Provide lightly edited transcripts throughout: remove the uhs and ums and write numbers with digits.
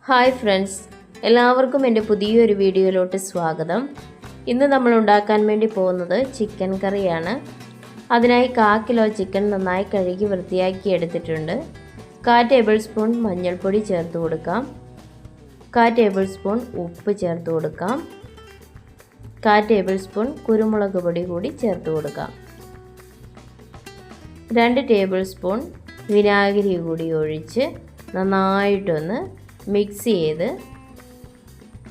Hi friends, എല്ലാവർക്കും എൻ്റെ പുതിയൊരു വീഡിയോയിലോട്ട് സ്വാഗതം. ഇന്ന് നമ്മൾ ഉണ്ടാക്കാൻ വേണ്ടി പോകുന്നത് ചിക്കൻ കറിയാണ്. അതിനായി 1/4 കിലോ ചിക്കൻ നന്നായി കഴുകി വൃത്തിയാക്കി എടുത്തിട്ടുണ്ട്. 1/4 ടേബിൾ സ്പൂൺ മഞ്ഞൾപ്പൊടി ചേർത്ത് കൊടുക്കാം. 1/4 ടേബിൾ സ്പൂൺ ഉപ്പ് ചേർത്ത് കൊടുക്കാം. 1/4 ടേബിൾ സ്പൂൺ കുരുമുളക് പൊടി കൂടി ചേർത്ത് കൊടുക്കാം. 2 ടേബിൾ സ്പൂൺ വിനാഗിരി കൂടി ഒഴിച്ച് നന്നായിട്ടൊന്ന് മിക്സ് ചെയ്ത്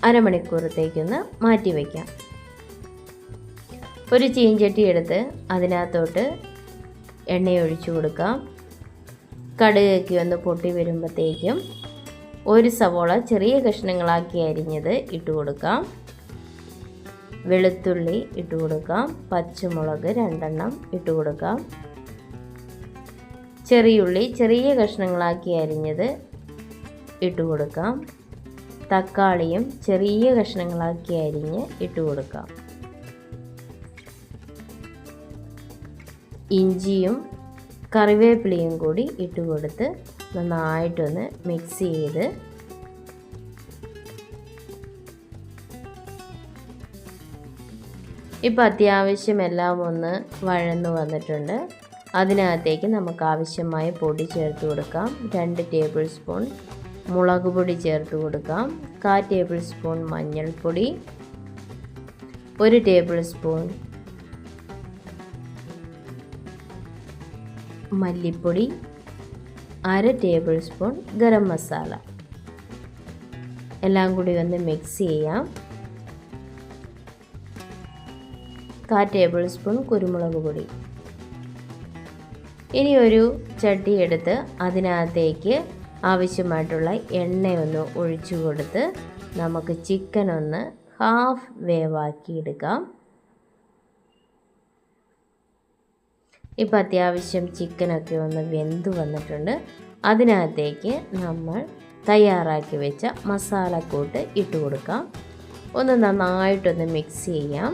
അരമണിക്കൂറത്തേക്കൊന്ന് മാറ്റി വയ്ക്കാം. ഒരു ചീഞ്ചട്ടി എടുത്ത് അതിനകത്തോട്ട് എണ്ണയൊഴിച്ചു കൊടുക്കാം. കടുകൊക്കെ ഒന്ന് പൊട്ടി വരുമ്പോഴത്തേക്കും ഒരു സവോള ചെറിയ കഷ്ണങ്ങളാക്കി അരിഞ്ഞത് ഇട്ട് കൊടുക്കാം. വെളുത്തുള്ളി ഇട്ട് കൊടുക്കാം. പച്ചമുളക് 2 എണ്ണം ഇട്ട് കൊടുക്കാം. ചെറിയുള്ളി ചെറിയ കഷ്ണങ്ങളാക്കി അരിഞ്ഞത് ഇട്ട് കൊടുക്കാം. തക്കാളിയും ചെറിയ കഷ്ണങ്ങളാക്കി അരിഞ്ഞ് ഇട്ട് കൊടുക്കാം. ഇഞ്ചിയും കറിവേപ്പിലയും കൂടി ഇട്ട് കൊടുത്ത് നന്നായിട്ടൊന്ന് മിക്സ് ചെയ്ത് ഇപ്പോൾ അത്യാവശ്യം എല്ലാം ഒന്ന് വഴന്നു വന്നിട്ടുണ്ട്. അതിനകത്തേക്ക് നമുക്ക് ആവശ്യമായ പൊടി ചേർത്ത് കൊടുക്കാം. 2 ടേബിൾ സ്പൂൺ മുളക് പൊടി ചേർത്ത് കൊടുക്കാം. 1/4 ടേബിൾ സ്പൂൺ മഞ്ഞൾപ്പൊടി, 1 ടേബിൾ സ്പൂൺ മല്ലിപ്പൊടി, 1/2 ടേബിൾ സ്പൂൺ ഗരം മസാല എല്ലാം കൂടി ഒന്ന് മിക്സ് ചെയ്യാം. 1/4 ടേബിൾ സ്പൂൺ കുരുമുളക് പൊടി. ഇനി ഒരു ചട്ടി എടുത്ത് അതിനകത്തേക്ക് ആവശ്യമായിട്ടുള്ള എണ്ണയൊന്ന് ഒഴിച്ചു കൊടുത്ത് നമുക്ക് ചിക്കൻ ഒന്ന് ഹാഫ് വേവാക്കി എടുക്കാം. ഇപ്പോൾ അത്യാവശ്യം ചിക്കനൊക്കെ ഒന്ന് വെന്ത് വന്നിട്ടുണ്ട്. അതിനകത്തേക്ക് നമ്മൾ തയ്യാറാക്കി വെച്ച മസാലക്കൂട്ട് ഇട്ട് കൊടുക്കാം. ഒന്ന് നന്നായിട്ടൊന്ന് മിക്സ് ചെയ്യാം.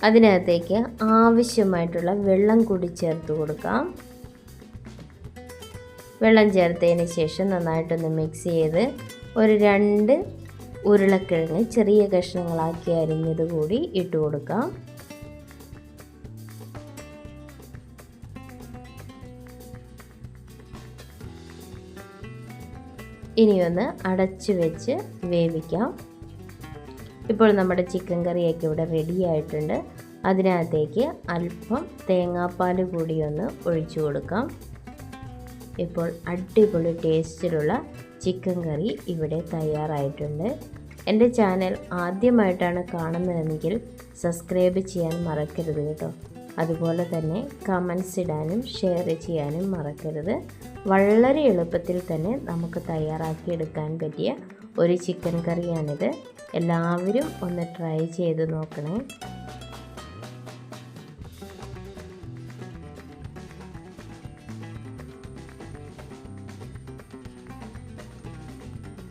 അതിനകത്തേക്ക് ആവശ്യമായിട്ടുള്ള വെള്ളം കൂടി ചേർത്ത് കൊടുക്കാം. വെള്ളം ചേർത്തതിന് ശേഷം നന്നായിട്ടൊന്ന് മിക്സ് ചെയ്ത് ഒരു 2 ഉരുളക്കിഴങ്ങ് ചെറിയ കഷ്ണങ്ങളാക്കി അരിഞ്ഞത് കൂടി ഇട്ട് കൊടുക്കാം. ഇനിയൊന്ന് അടച്ചു വെച്ച് വേവിക്കാം. ഇപ്പോൾ നമ്മുടെ ചിക്കൻ കറിയൊക്കെ ഇവിടെ റെഡി ആയിട്ടുണ്ട്. അതിനകത്തേക്ക് അല്പം തേങ്ങാപ്പാൽ കൂടി ഒന്ന് ഒഴിച്ചു കൊടുക്കാം. ഇപ്പോൾ അടിപൊളി ടേസ്റ്റിലുള്ള ചിക്കൻ കറി ഇവിടെ തയ്യാറായിട്ടുണ്ട്. എൻ്റെ ചാനൽ ആദ്യമായിട്ടാണ് കാണുന്നതെങ്കിൽ സബ്സ്ക്രൈബ് ചെയ്യാൻ മറക്കരുത് കേട്ടോ. അതുപോലെ തന്നെ കമൻസ് ഇടാനും ഷെയർ ചെയ്യാനും മറക്കരുത്. വളരെ എളുപ്പത്തിൽ തന്നെ നമുക്ക് തയ്യാറാക്കിയെടുക്കാൻ പറ്റിയ ഒരു ചിക്കൻ കറിയാണിത്. എല്ലാവരും ഒന്ന് ട്രൈ ചെയ്ത് നോക്കണേ.